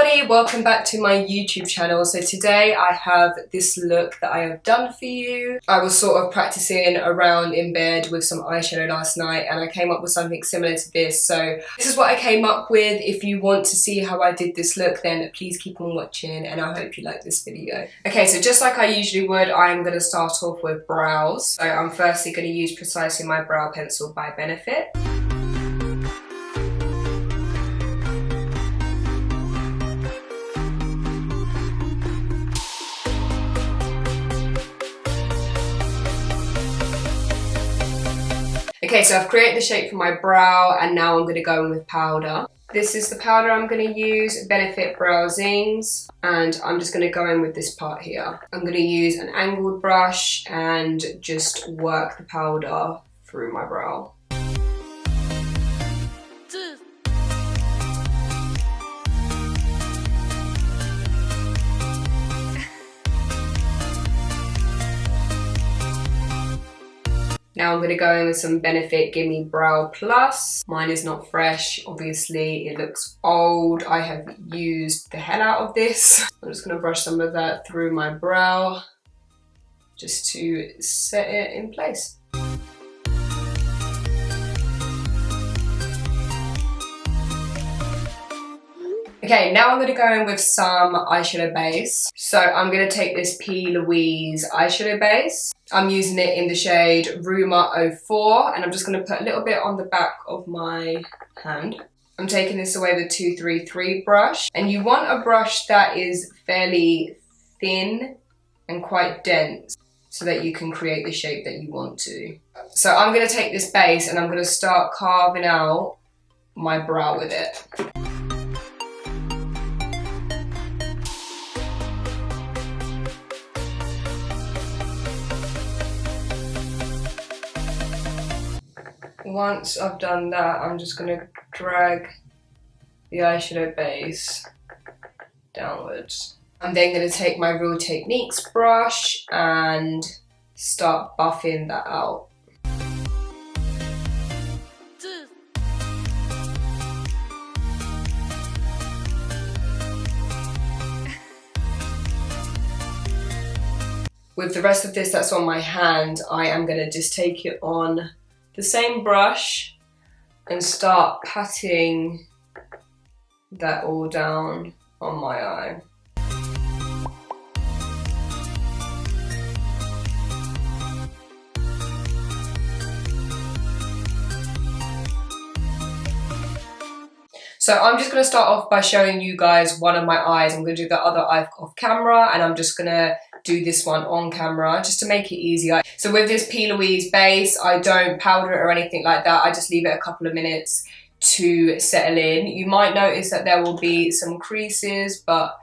everybody, welcome back to my YouTube channel. So today I have this look that I have done for you. I was sort of practicing around in bed with some eyeshadow last night and I came up with something similar to this. So this is what I came up with. If you want to see how I did this look, then please keep on watching and I hope you like this video. Okay, so just like I usually would, I'm going to start off with brows. So I'm firstly going to use precisely my brow pencil by Benefit. Okay, so I've created the shape for my brow and now I'm going to go in with powder. This is the powder I'm going to use, Benefit Brow Zings, and I'm just going to go in with this part here. I'm going to use an angled brush and just work the powder through my brow. Now I'm going to go in with some Benefit Gimme Brow Plus. Mine is not fresh, obviously it looks old. I have used the hell out of this. I'm just going to brush some of that through my brow just to set it in place. Okay, now I'm going to go in with some eyeshadow base. So I'm going to take this Louise eyeshadow base. I'm using it in the shade Rumour 04 and I'm just going to put a little bit on the back of my hand. I'm taking this away with 233 brush. And you want a brush that is fairly thin and quite dense so that you can create the shape that you want to. So I'm going to take this base and I'm going to start carving out my brow with it. Once I've done that, I'm just going to drag the eyeshadow base downwards. I'm then going to take my Real Techniques brush and start buffing that out. With the rest of this that's on my hand, I am going to just take it on the same brush and start patting that all down on my eye. So I'm just going to start off by showing you guys one of my eyes. I'm going to do the other eye off camera and I'm just going to do this one on camera just to make it easier. So with this Louise base, I don't powder it or anything like that. I just leave it a couple of minutes to settle in. You might notice that there will be some creases, but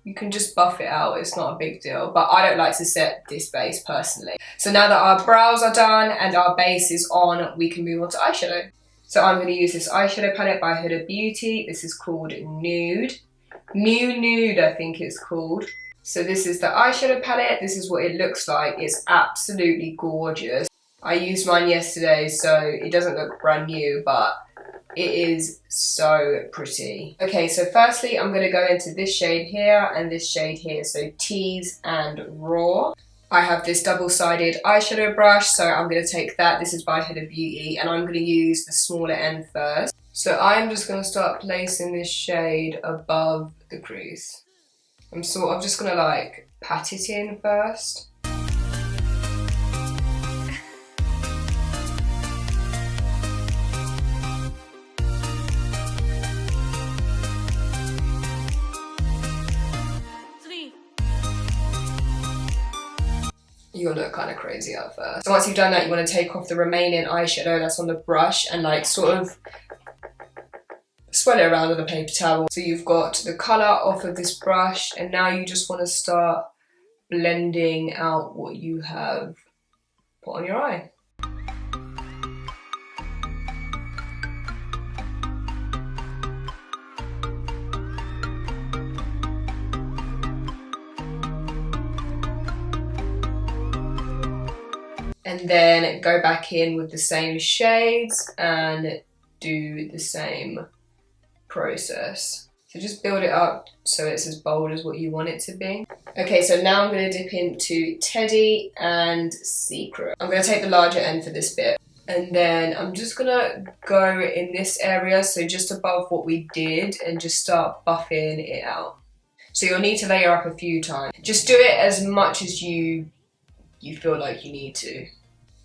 you can just buff it out. It's not a big deal, but I don't like to set this base personally. So now that our brows are done and our base is on, we can move on to eyeshadow. So I'm going to use this eyeshadow palette by Huda Beauty. This is called Nude. Nude, I think it's called. So this is the eyeshadow palette. This is what it looks like. It's absolutely gorgeous. I used mine yesterday, so it doesn't look brand new, but it is so pretty. Okay, so firstly, I'm going to go into this shade here and this shade here. So Tease and Raw. I have this double-sided eyeshadow brush, so I'm going to take that. This is by Huda Beauty, and I'm going to use the smaller end first. So I'm just going to start placing this shade above the crease. I'm sort of just going to like pat it in first. You'll look kind of crazy at first. So once you've done that, you want to take off the remaining eyeshadow that's on the brush and like sort of swirl it around with a paper towel. So you've got the colour off of this brush and now you just want to start blending out what you have put on your eye. And then go back in with the same shades and do the same process. So just build it up so it's as bold as what you want it to be. Okay, so now I'm going to dip into Teddy and Secret. I'm going to take the larger end for this bit. And then I'm just going to go in this area, so just above what we did, and just start buffing it out. So you'll need to layer up a few times. Just do it as much as you feel like you need to.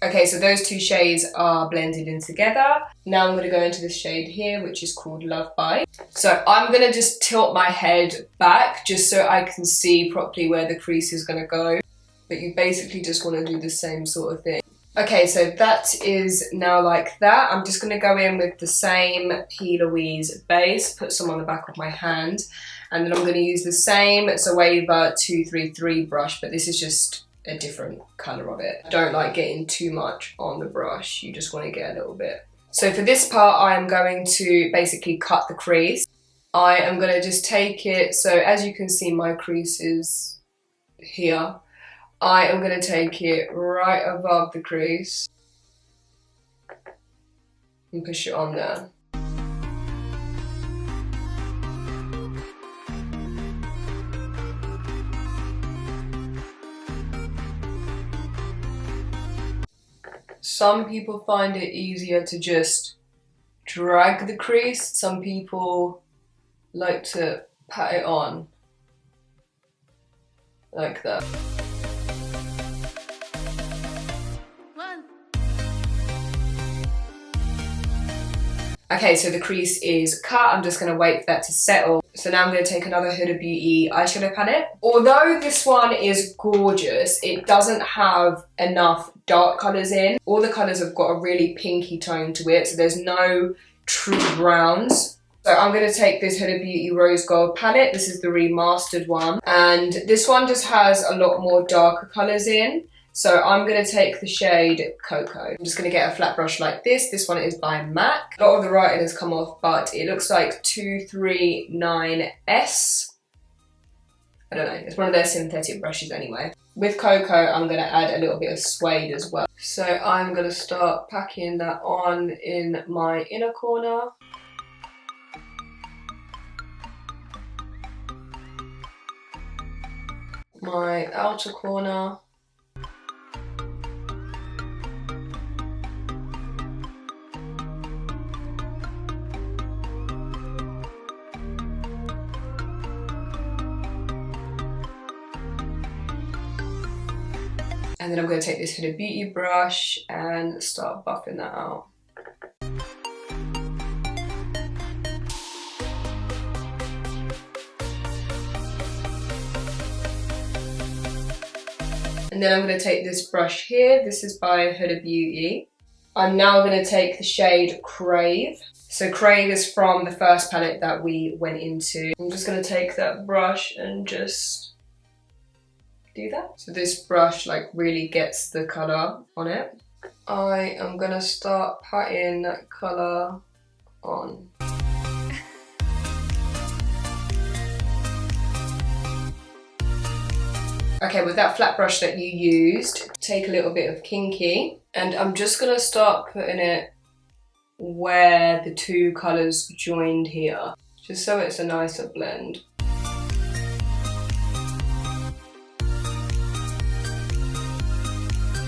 Okay, so those two shades are blended in together. Now I'm going to go into this shade here, which is called Love Bite. So I'm going to just tilt my head back just so I can see properly where the crease is going to go. But you basically just want to do the same sort of thing. Okay, so that is now like that. I'm just going to go in with the same P. Louise base, put some on the back of my hand. And then I'm going to use the same Zoeva 233 brush, but this is just a different colour of it. I don't like getting too much on the brush, you just want to get a little bit. So for this part I am going to basically cut the crease. I am going to just take it, so as you can see my crease is here. I am going to take it right above the crease and push it on there. Some people find it easier to just drag the crease. Some people like to pat it on like that. Okay, so the crease is cut. I'm just going to wait for that to settle. So now I'm going to take another Huda Beauty eyeshadow palette. Although this one is gorgeous, it doesn't have enough dark colours in. All the colours have got a really pinky tone to it, so there's no true browns. So I'm going to take this Huda Beauty Rose Gold palette. This is the remastered one. And this one just has a lot more darker colours in. So I'm going to take the shade Cocoa. I'm just going to get a flat brush like this. This one is by M.A.C. A lot of the writing has come off, but it looks like 239S. I don't know, it's one of their synthetic brushes anyway. With Cocoa, I'm going to add a little bit of suede as well. So I'm going to start packing that on in my inner corner. My outer corner. And then I'm going to take this Huda Beauty brush and start buffing that out. And then I'm going to take this brush here. This is by Huda Beauty. I'm now going to take the shade Crave. So Crave is from the first palette that we went into. I'm just going to take that brush and just do that. So this brush like really gets the colour on it. I am going to start patting that colour on. Okay, with that flat brush that you used, take a little bit of Kinky, and I'm just going to start putting it where the two colours joined here, just so it's a nicer blend.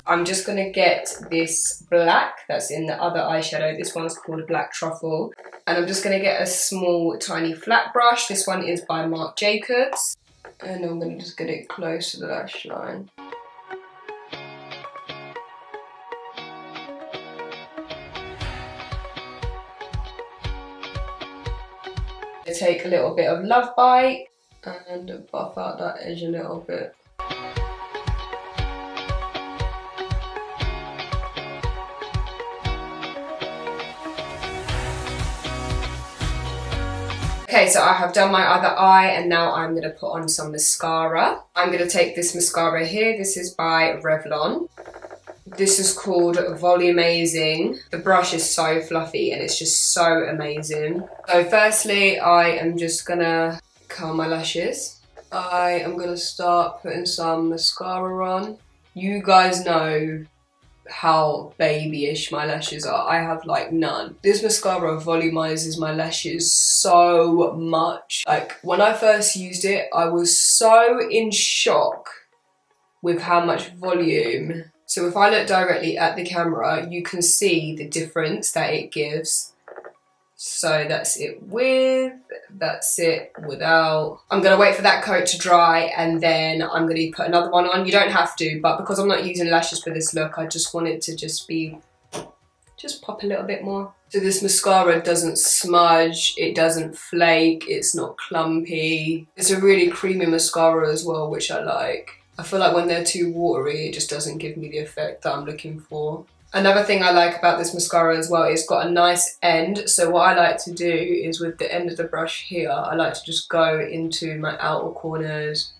I'm just going to get this black that's in the other eyeshadow. This one's called Black Truffle. And I'm just going to get a small tiny flat brush. This one is by Marc Jacobs. And I'm going to just get it close to the lash line. I take a little bit of Love Bite and buff out that edge a little bit. Okay, so I have done my other eye and now I'm going to put on some mascara. I'm going to take this mascara here. This is by Revlon. This is called Volumazing. The brush is so fluffy and it's just so amazing. So firstly, I am just going to curl my lashes. I am going to start putting some mascara on. You guys know how babyish my lashes are. I have like none. This mascara volumizes my lashes so much. Like when I first used it, I was so in shock with how much volume. So if I look directly at the camera, you can see the difference that it gives. So that's it with, that's it without. I'm gonna wait for that coat to dry and then I'm gonna put another one on. You don't have to, but because I'm not using lashes for this look, I just want it to just pop a little bit more. So this mascara doesn't smudge, it doesn't flake, it's not clumpy. It's a really creamy mascara as well, which I like. I feel like when they're too watery, it just doesn't give me the effect that I'm looking for. Another thing I like about this mascara as well, it's got a nice end. So what I like to do is with the end of the brush here, I like to just go into my outer corners.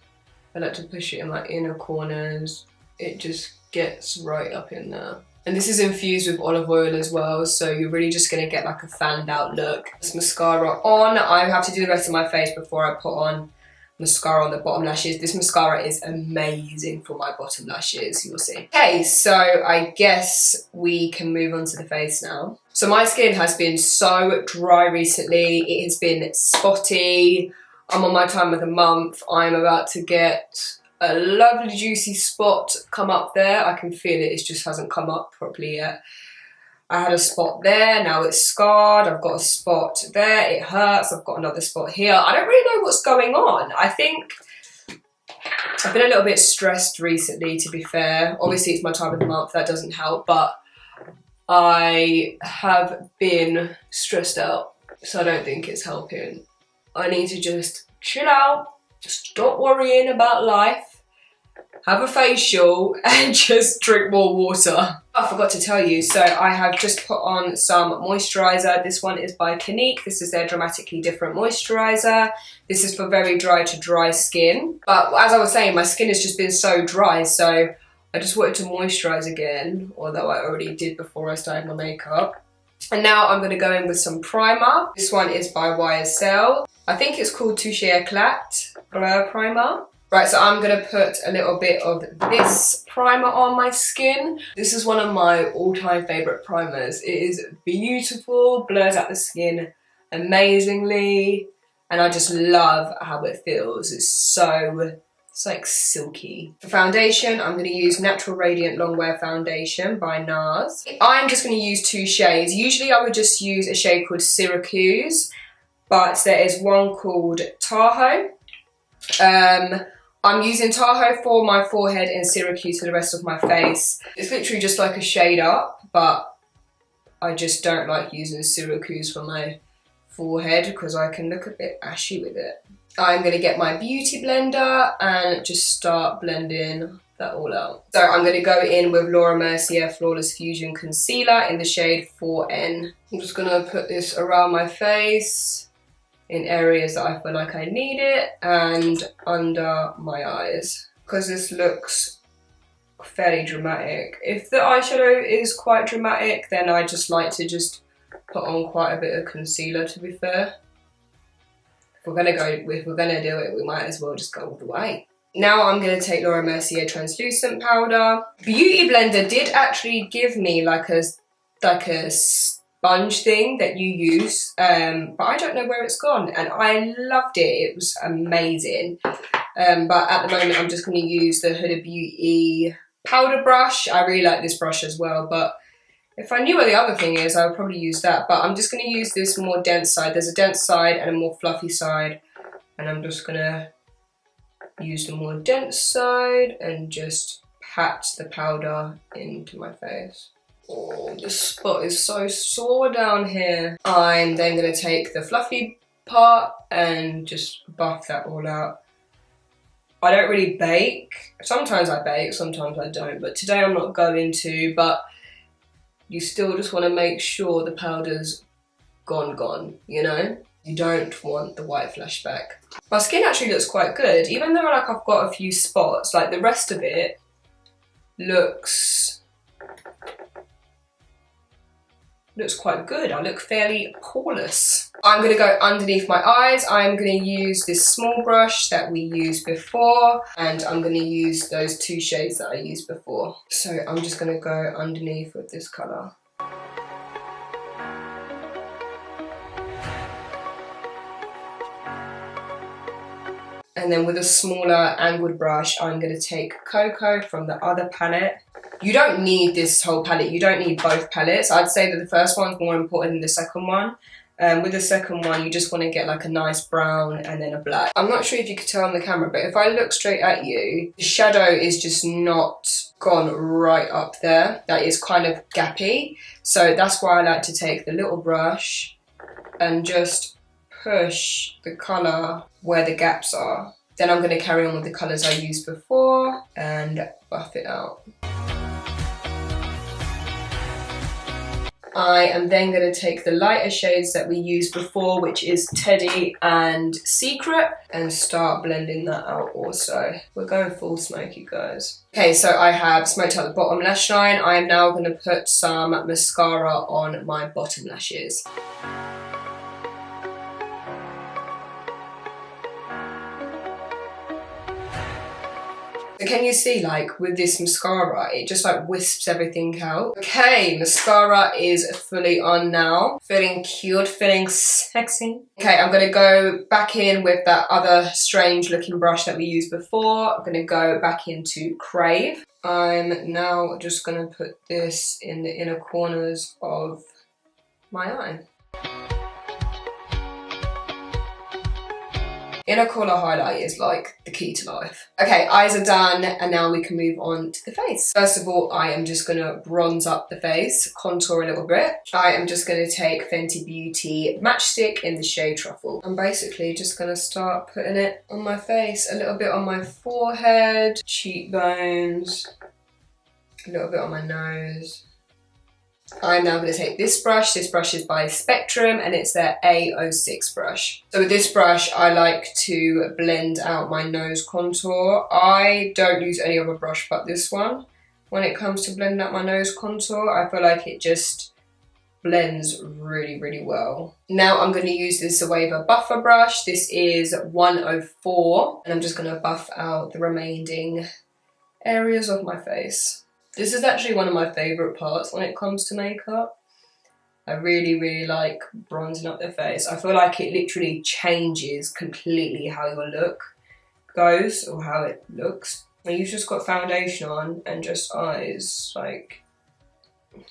I like to push it in my inner corners. It just gets right up in there. And this is infused with olive oil as well, so you're really just gonna get like a fanned out look. This mascara on, I have to do the rest of my face before I put on mascara on the bottom lashes. This mascara is amazing for my bottom lashes, you'll see. Okay, so I guess we can move on to the face now. So my skin has been so dry recently. It has been spotty. I'm on my time of the month. I'm about to get a lovely juicy spot come up there. I can feel it, it just hasn't come up properly yet. I had a spot there, now it's scarred. I've got a spot there, it hurts. I've got another spot here. I don't really know what's going on. I think I've been a little bit stressed recently, to be fair. Obviously it's my time of the month, that doesn't help, but I have been stressed out, so I don't think it's helping. I need to just chill out, stop worrying about life, have a facial and just drink more water. I forgot to tell you, so I have just put on some moisturiser. This one is by Clinique. This is their Dramatically Different moisturiser. This is for very dry to dry skin. But as I was saying, my skin has just been so dry, so I just wanted to moisturise again, although I already did before I started my makeup. And now I'm going to go in with some primer. This one is by YSL. I think it's called Touchè Éclat Blur Primer. Right, so I'm going to put a little bit of this primer on my skin. This is one of my all-time favourite primers. It is beautiful, blurs out the skin amazingly, and I just love how it feels. It's like silky. For foundation, I'm going to use Natural Radiant Longwear Foundation by NARS. I'm just going to use two shades. Usually I would just use a shade called Syracuse, but there is one called Tahoe. I'm using Tahoe for my forehead and Syracuse for the rest of my face. It's literally just like a shade up, but I just don't like using Syracuse for my forehead because I can look a bit ashy with it. I'm going to get my beauty blender and just start blending that all out. So I'm going to go in with Laura Mercier Flawless Fusion Concealer in the shade 4N. I'm just going to put this around my face, in areas that I feel like I need it, and under my eyes, because this looks fairly dramatic. If the eyeshadow is quite dramatic, then I just like to just put on quite a bit of concealer, to be fair. If we're gonna do it, we might as well just go all the way. Now I'm gonna take Laura Mercier Translucent Powder. Beauty Blender did actually give me like a sponge thing that you use, but I don't know where it's gone, and I loved it. It was amazing. But at the moment I'm just going to use the Huda Beauty powder brush. I really like this brush as well, but if I knew where the other thing is, I would probably use that. But I'm just going to use this more dense side. There's a dense side and a more fluffy side, and I'm just going to use the more dense side and just pat the powder into my face. Oh, this spot is so sore down here. I'm then going to take the fluffy part and just buff that all out. I don't really bake. Sometimes I bake, sometimes I don't, but today I'm not going to, but you still just want to make sure the powder's gone, you know? You don't want the white flash back. My skin actually looks quite good, even though like I've got a few spots, like the rest of it looks looks quite good. I look fairly poreless. I'm going to go underneath my eyes. I'm going to use this small brush that we used before, and I'm going to use those 2 shades that I used before. So I'm just going to go underneath with this colour. And then with a smaller angled brush, I'm going to take Cocoa from the other palette. You don't need this whole palette, you don't need both palettes. I'd say that the first one's more important than the second one. With the second one, you just want to get like a nice brown and then a black. I'm not sure if you could tell on the camera, but if I look straight at you, the shadow is just not gone right up there. That is kind of gappy. So that's why I like to take the little brush and just push the colour where the gaps are. Then I'm going to carry on with the colours I used before and buff it out. I am then going to take the lighter shades that we used before, which is Teddy and Secret, and start blending that out also. We're going full smoky, guys. Okay, so I have smoked out the bottom lash line. I am now going to put some mascara on my bottom lashes. So can you see, like, with this mascara, it just like wisps everything out. Okay, mascara is fully on now. Feeling cute, feeling sexy. Okay, I'm gonna go back in with that other strange looking brush that we used before. I'm gonna go back into Crave. I'm now just gonna put this in the inner corners of my eye. Inner corner highlight is like the key to life. Okay, eyes are done, and now we can move on to the face. First of all, I am just gonna bronze up the face, contour a little bit. I am just gonna take Fenty Beauty Matchstick in the shade Truffle. I'm basically just gonna start putting it on my face, a little bit on my forehead, cheekbones, a little bit on my nose. I'm now going to take this brush. This brush is by Spectrum and it's their A06 brush. So with this brush, I like to blend out my nose contour. I don't use any other brush but this one. When it comes to blending out my nose contour, I feel like it just blends really, really well. Now I'm going to use this Zoeva buffer brush. This is 104 and I'm just going to buff out the remaining areas of my face. This is actually one of my favourite parts when it comes to makeup. I really, really like bronzing up the face. I feel like it literally changes completely how your look goes or how it looks. When you've just got foundation on and just eyes, like,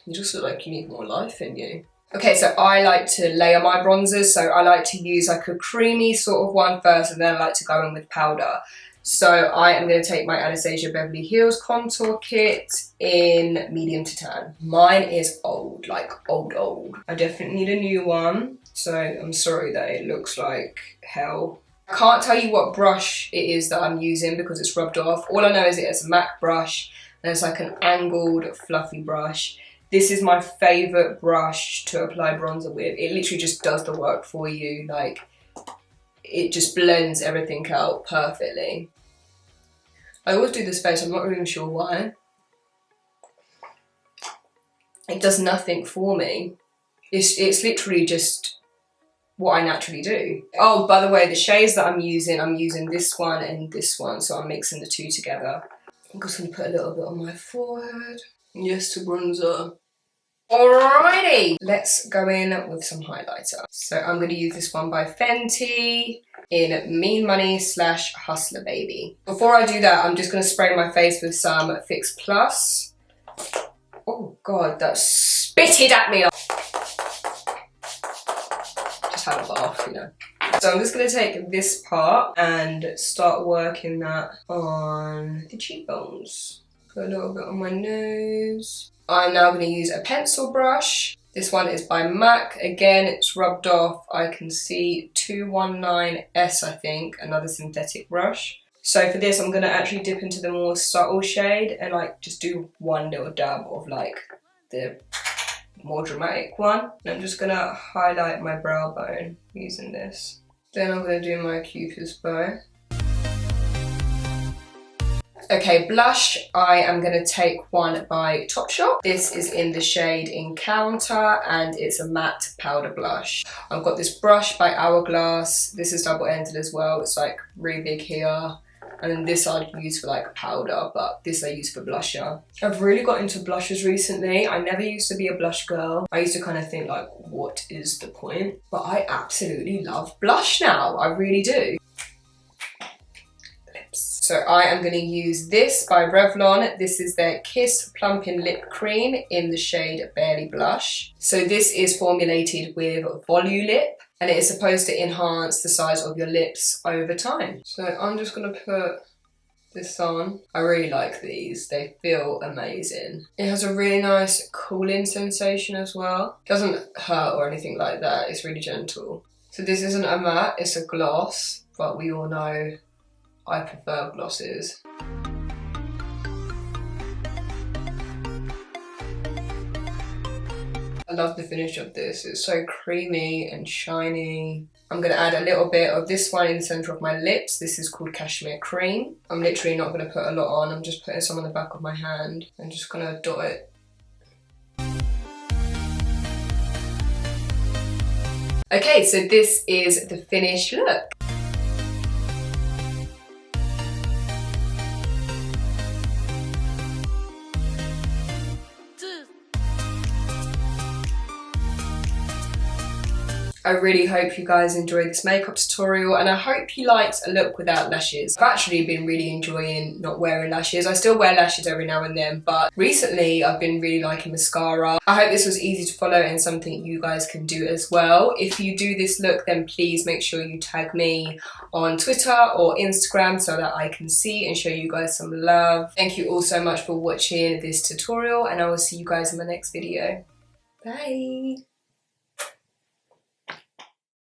you just look like you need more life in you. Okay, so I like to layer my bronzers. So I like to use like a creamy sort of one first and then I like to go in with powder. So I am going to take my Anastasia Beverley Hills contour kit in medium to tan. Mine is old, like old. I definitely need a new one. So I'm sorry that it looks like hell. I can't tell you what brush it is that I'm using because it's rubbed off. All I know is it's a MAC brush and it's like an angled fluffy brush. This is my favourite brush to apply bronzer with. It literally just does the work for you. Like, it just blends everything out perfectly. I always do this face, I'm not really sure why. It does nothing for me. It's literally just what I naturally do. Oh, by the way, the shades that I'm using this one and this one, so I'm mixing the two together. I'm just gonna put a little bit on my forehead. Yes, to bronzer. Alrighty, let's go in with some highlighter. So I'm going to use this one by Fenty in Mean Money / Hustler Baby. Before I do that, I'm just going to spray my face with some Fix Plus. Oh God, that spitted at me. Just had a laugh, you know. So I'm just going to take this part and start working that on the cheekbones. Put a little bit on my nose. I'm now going to use a pencil brush. This one is by MAC. Again, it's rubbed off. I can see 219S, I think, another synthetic brush. So for this, I'm going to actually dip into the more subtle shade and like just do one little dab of like the more dramatic one. And I'm just going to highlight my brow bone using this. Then I'm going to do my Cupid's bow. Okay, blush, I am going to take one by Topshop. This is in the shade Encounter and it's a matte powder blush. I've got this brush by Hourglass. This is double-ended as well. It's like really big here. And then this I'd use for like powder, but this I use for blusher. I've really got into blushes recently. I never used to be a blush girl. I used to kind of think like, what is the point? But I absolutely love blush now. I really do. So I am going to use this by Revlon. This is their Kiss Plumping Lip Cream in the shade Barely Blush. So this is formulated with Volulip and it is supposed to enhance the size of your lips over time. So I'm just going to put this on. I really like these. They feel amazing. It has a really nice cooling sensation as well. It doesn't hurt or anything like that. It's really gentle. So this isn't a matte, it's a gloss, but we all know I prefer glosses. I love the finish of this. It's so creamy and shiny. I'm going to add a little bit of this one in the centre of my lips. This is called Cashmere Cream. I'm literally not going to put a lot on. I'm just putting some on the back of my hand. I'm just going to dot it. Okay, so this is the finished look. I really hope you guys enjoyed this makeup tutorial and I hope you liked a look without lashes. I've actually been really enjoying not wearing lashes. I still wear lashes every now and then, but recently I've been really liking mascara. I hope this was easy to follow and something you guys can do as well. If you do this look, then please make sure you tag me on Twitter or Instagram so that I can see and show you guys some love. Thank you all so much for watching this tutorial and I will see you guys in my next video. Bye!